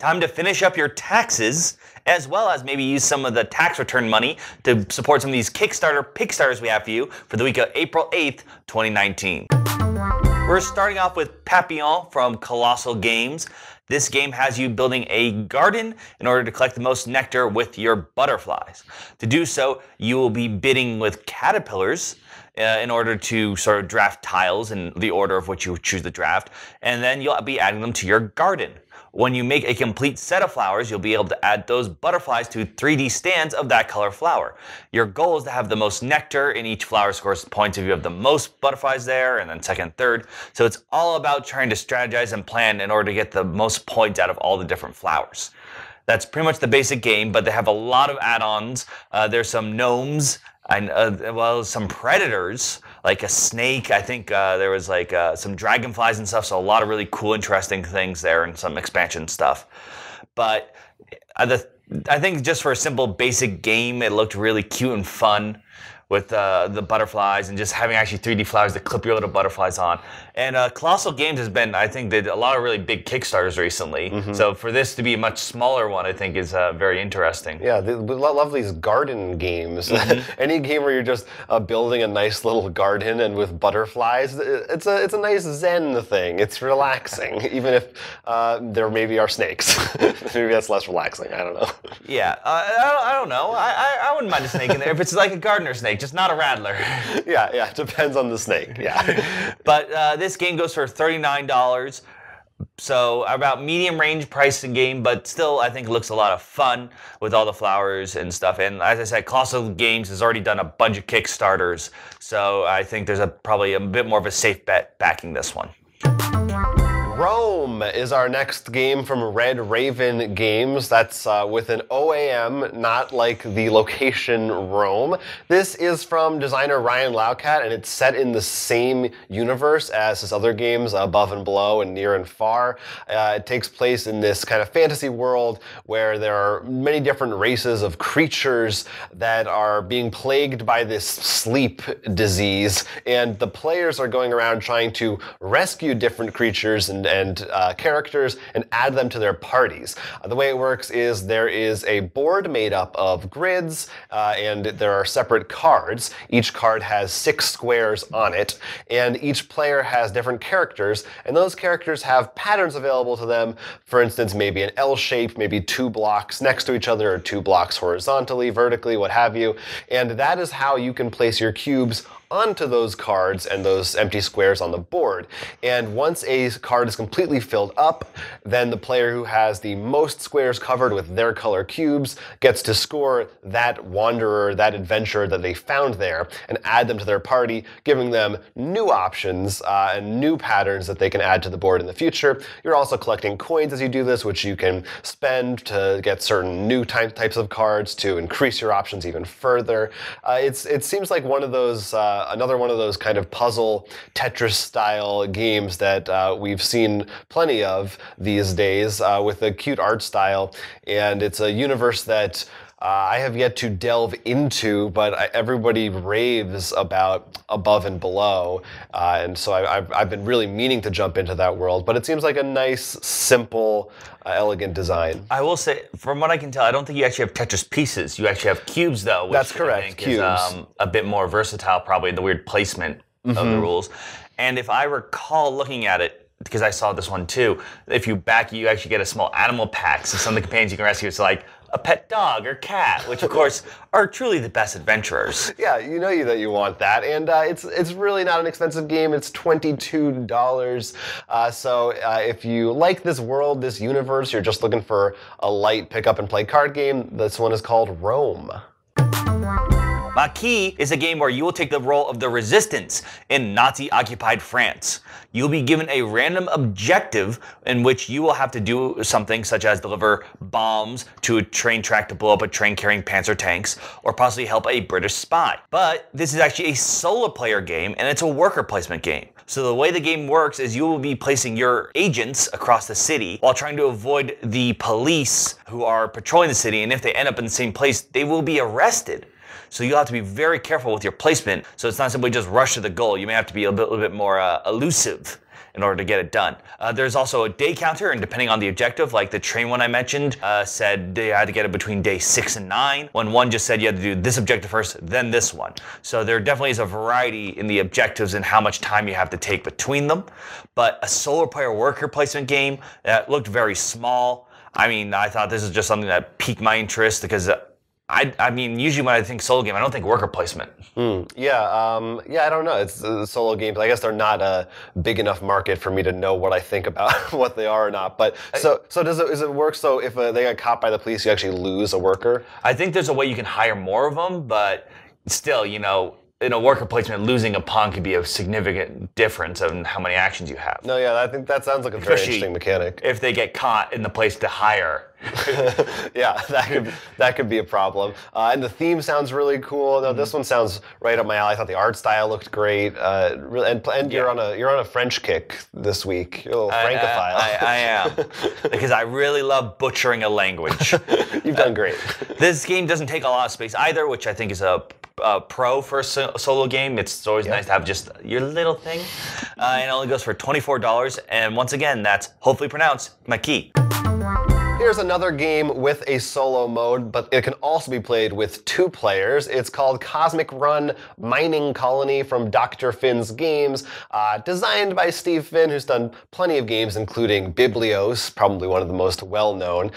Time to finish up your taxes, as well as maybe use some of the tax return money to support some of these Kickstarter Pickstarters we have for you for the week of April 8th, 2019. We're starting off with Papillon from Colossal Games. This game has you building a garden in order to collect the most nectar with your butterflies. To do so, you will be bidding with caterpillars in order to sort of draft tiles in the order of which you choose the draft, and then you'll be adding them to your garden. When you make a complete set of flowers, you'll be able to add those butterflies to 3D stands of that color flower. Your goal is to have the most nectar in each flower scores points if you have the most butterflies there, and then second, third. So it's all about trying to strategize and plan in order to get the most points out of all the different flowers. That's pretty much the basic game, but they have a lot of add-ons. There's some gnomes, and some predators, like a snake. I think there was like some dragonflies and stuff, so a lot of really cool, interesting things there and some expansion stuff. But I think just for a simple basic game, it looked really cute and fun with the butterflies and just having actually 3D flowers to clip your little butterflies on. And Colossal Games has been, I think, did a lot of really big Kickstarters recently. So for this to be a much smaller one, I think is very interesting. Yeah, we love these garden games. Any game where you're just building a nice little garden and with butterflies, it's a nice zen thing. It's relaxing, even if there maybe are snakes. Maybe that's less relaxing. I don't know. Yeah, I don't know. I wouldn't mind a snake in there if it's like a gardener snake, just not a rattler. Yeah, it depends on the snake. Yeah. But this game goes for $39. So about medium range price in game, but still I think looks a lot of fun with all the flowers and stuff. And as I said, Colossal Games has already done a bunch of Kickstarters, so I think there's probably a bit more of a safe bet backing this one. Rome is our next game from Red Raven Games. That's with an OAM, not like the location Rome. This is from designer Ryan Laukat, and it's set in the same universe as his other games, Above and Below and Near and Far. It takes place in this kind of fantasy world where there are many different races of creatures that are being plagued by this sleep disease, and the players are going around trying to rescue different creatures and characters and add them to their parties. The way it works is there is a board made up of grids and there are separate cards. Each card has 6 squares on it, and each player has different characters, and those characters have patterns available to them. For instance, maybe an L shape, maybe 2 blocks next to each other or 2 blocks horizontally, vertically, what have you. And that is how you can place your cubes onto those cards and those empty squares on the board. And once a card is completely filled up, then the player who has the most squares covered with their color cubes gets to score that wanderer, that adventurer that they found there, and add them to their party, giving them new options and new patterns that they can add to the board in the future. You're also collecting coins as you do this, which you can spend to get certain new types of cards to increase your options even further. It seems like one of those another one of those kind of puzzle Tetris-style games that we've seen plenty of these days with a cute art style. And it's a universe that I have yet to delve into, but everybody raves about Above and Below. And so I've been really meaning to jump into that world. But it seems like a nice, simple, elegant design. I will say, from what I can tell, I don't think you actually have Tetris pieces. You actually have cubes, though. Which That's correct, I think cubes. Is a bit more versatile, probably, the weird placement of the rules. And if I recall looking at it, because I saw this one too, if you back, you actually get a small animal pack. So some of the companions you can rescue, it's like a pet dog or cat, which of course are truly the best adventurers. Yeah, you know that you want that, and it's really not an expensive game. It's $22. So if you like this world, this universe, you're just looking for a light pick up and play card game, this one is called Rome. Maquis is a game where you will take the role of the resistance in Nazi-occupied France. You'll be given a random objective in which you will have to do something such as deliver bombs to a train track to blow up a train carrying Panzer tanks, or possibly help a British spy. But this is actually a solo player game, and it's a worker placement game. So the way the game works is you will be placing your agents across the city while trying to avoid the police who are patrolling the city, and if they end up in the same place, they will be arrested. So you'll have to be very careful with your placement, so it's not simply just rush to the goal. You may have to be a little bit more elusive in order to get it done. There's also a day counter, and depending on the objective, like the train one I mentioned, said they had to get it between day 6 and 9, when one just said you had to do this objective first, then this one. So there definitely is a variety in the objectives and how much time you have to take between them. But a solo player worker placement game that looked very small. I mean, I thought this is just something that piqued my interest because I mean, usually when I think solo game, I don't think worker placement. Yeah, I don't know. It's solo games. I guess they're not a big enough market for me to know what I think about what they are or not. But so does it work? So if they get caught by the police, you actually lose a worker? I think there's a way you can hire more of them, but still, you know, in a worker placement, losing a pawn could be a significant difference in how many actions you have. No, yeah, I think that sounds like a very interesting mechanic. If they get caught in the place to hire. Yeah, that could be a problem. And the theme sounds really cool. No, this one sounds right up my alley. I thought the art style looked great. And you're on a French kick this week. You're a little Francophile. I am, because I really love butchering a language. You've done great. This game doesn't take a lot of space either, which I think is a pro for a solo game. It's always nice to have just your little thing. And it only goes for $24. And once again, that's hopefully pronounced Maki. Here's another game with a solo mode, but it can also be played with 2 players. It's called Cosmic Run Mining Colony from Dr. Finn's Games, designed by Steve Finn, who's done plenty of games, including Biblios, probably one of the most well-known.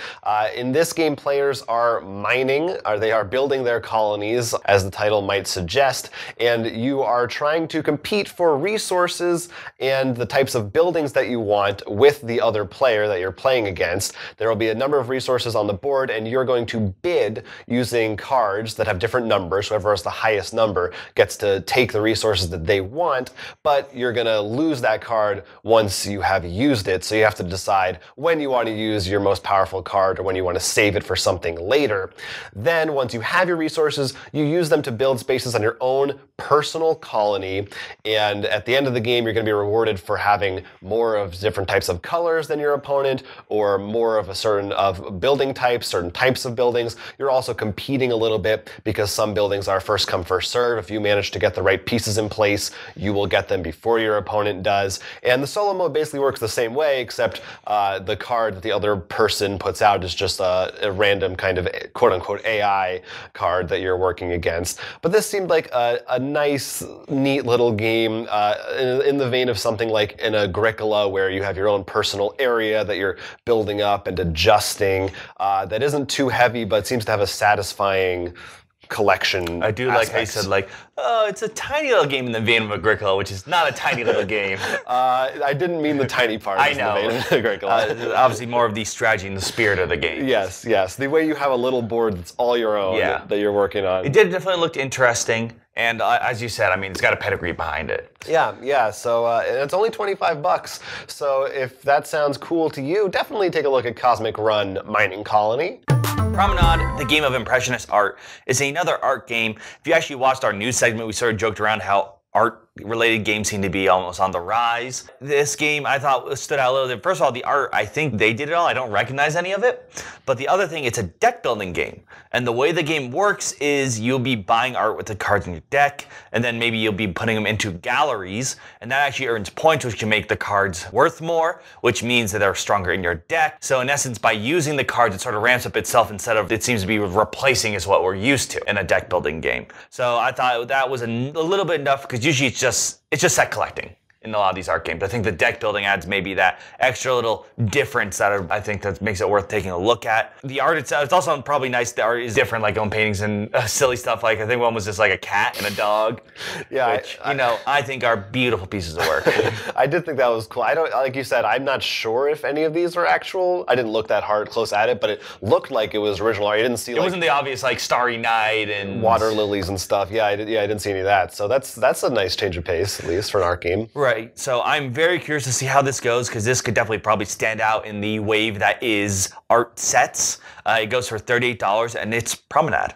In this game, players are mining, or they are building their colonies, as the title might suggest, and you are trying to compete for resources and the types of buildings that you want with the other player that you're playing against. There will be a number of resources on the board, and you're going to bid using cards that have different numbers. Whoever has the highest number gets to take the resources that they want, but you're going to lose that card once you have used it. So you have to decide when you want to use your most powerful card or when you want to save it for something later. Then once you have your resources, you use them to build spaces on your own personal colony, and at the end of the game, you're going to be rewarded for having more of different types of colors than your opponent, or more of a certain of building types, certain types of buildings. You're also competing a little bit because some buildings are first come, first serve. If you manage to get the right pieces in place, you will get them before your opponent does. And the solo mode basically works the same way, except the card that the other person puts out is just a random kind of quote-unquote AI card that you're working against. But this seemed like a nice, neat little game in the vein of something like in Agricola, where you have your own personal area that you're building up and adjusting, that isn't too heavy but seems to have a satisfying collection. I do like how you said, like, oh, it's a tiny little game in the vein of Agricola, which is not a tiny little game. I didn't mean the tiny part. I know. In the vein of Agricola. Obviously more of the strategy and the spirit of the game. Yes, yes. The way you have a little board that's all your own that you're working on. It did definitely look interesting. And as you said, I mean, it's got a pedigree behind it. Yeah. So and it's only $25. So if that sounds cool to you, definitely take a look at Cosmic Run Mining Colony. Promenade, the game of impressionist art, is another art game. If you actually watched our news segment, we sort of joked around how art-related games seem to be almost on the rise. This game, I thought, stood out a little bit. First of all, the art, I think they did it all. I don't recognize any of it. But the other thing, it's a deck-building game. And the way the game works is you'll be buying art with the cards in your deck, and then maybe you'll be putting them into galleries, and that actually earns points, which can make the cards worth more, which means that they're stronger in your deck. So in essence, by using the cards, it sort of ramps up itself instead of, it seems to be replacing is what we're used to in a deck-building game. So I thought that was a little bit enough, because usually it's just set collecting in a lot of these art games. I think the deck building adds maybe that extra little difference that I think that makes it worth taking a look at. The art itself, it's also probably nice. The art is different, like on paintings and silly stuff. Like I think one was just like a cat and a dog. Yeah, which I think are beautiful pieces of work. I did think that was cool. I don't, like you said, I'm not sure if any of these are actual. I didn't look that close at it, but it looked like it was original art. You didn't see it wasn't the obvious like Starry Night and water lilies and stuff. I didn't see any of that. So that's a nice change of pace, at least for an art game. Right. So I'm very curious to see how this goes, because this could definitely probably stand out in the wave that is art sets. It goes for $38, and it's Promenade.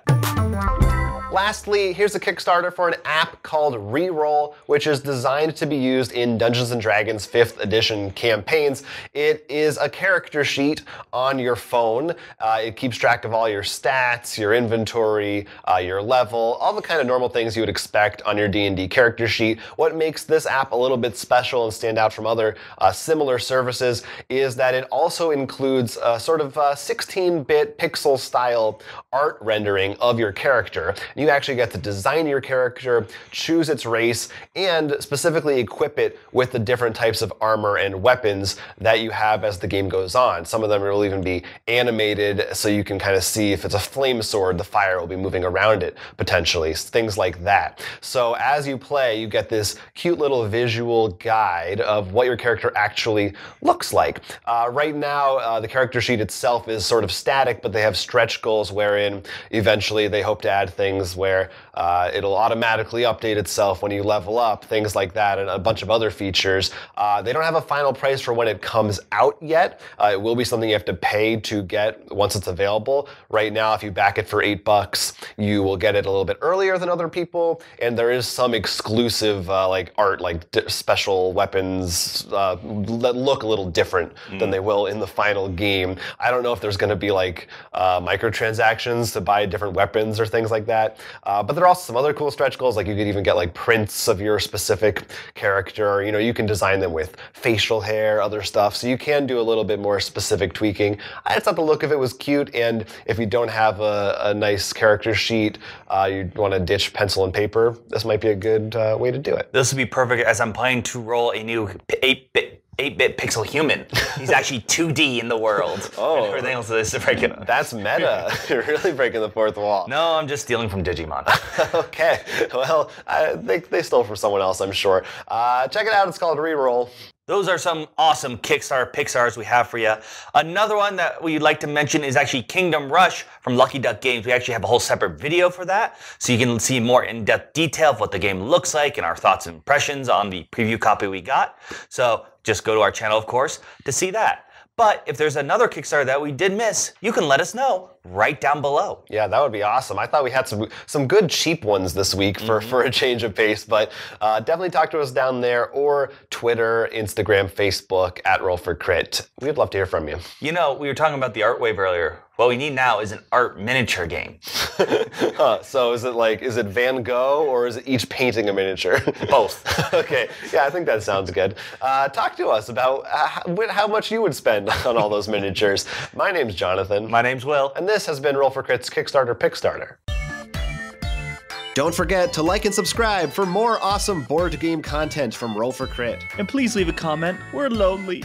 Lastly, here's a Kickstarter for an app called Reroll, which is designed to be used in Dungeons & Dragons 5th edition campaigns. It is a character sheet on your phone. It keeps track of all your stats, your inventory, your level, all the kind of normal things you would expect on your D&D character sheet. What makes this app a little bit special and stand out from other similar services is that it also includes a sort of 16-bit pixel style art rendering of your character. You actually get to design your character, choose its race, and specifically equip it with the different types of armor and weapons that you have as the game goes on. Some of them will even be animated, so you can kind of see if it's a flame sword, the fire will be moving around it, potentially, things like that. So as you play, you get this cute little visual guide of what your character actually looks like. Right now, the character sheet itself is sort of static, but they have stretch goals wherein eventually they hope to add things where it'll automatically update itself when you level up, things like that, and a bunch of other features. They don't have a final price for when it comes out yet. It will be something you have to pay to get once it's available. Right now, if you back it for $8, you will get it a little bit earlier than other people, and there is some exclusive like art, like special weapons that look a little different than they will in the final game. I don't know if there's going to be like microtransactions to buy different weapons or things like that. But there are also some other cool stretch goals, like you could even get like prints of your specific character. You know, you can design them with facial hair, other stuff, so you can do a little bit more specific tweaking. I just thought the look of it was cute, and if you don't have a nice character sheet, you want to ditch pencil and paper, this might be a good way to do it. This would be perfect as I'm planning to roll a new 8-bit pixel human. He's actually 2D in the world. Oh. Everything else is breaking. That's meta. You're really breaking the fourth wall. No, I'm just stealing from Digimon. Okay. Well, they stole from someone else, I'm sure. Check it out. It's called Reroll. Those are some awesome Kickstarter Pickstars we have for you. Another one that we'd like to mention is actually Kingdom Rush from Lucky Duck Games. We actually have a whole separate video for that, so you can see more in-depth detail of what the game looks like and our thoughts and impressions on the preview copy we got. So just go to our channel, of course, to see that. But if there's another Kickstarter that we did miss, you can let us know right down below. Yeah, that would be awesome. I thought we had some good cheap ones this week for a change of pace, but definitely talk to us down there, or Twitter, Instagram, Facebook, @RollForCrit. We'd love to hear from you. You know, we were talking about the art wave earlier. What we need now is an art miniature game. So is it Van Gogh, or is it each painting a miniature? Both. Okay, yeah, I think that sounds good. Talk to us about how much you would spend on all those miniatures. My name's Jonathan. My name's Will. And this has been Roll for Crit's Kickstarter Pickstarter. Don't forget to like and subscribe for more awesome board game content from Roll for Crit. And please leave a comment. We're lonely.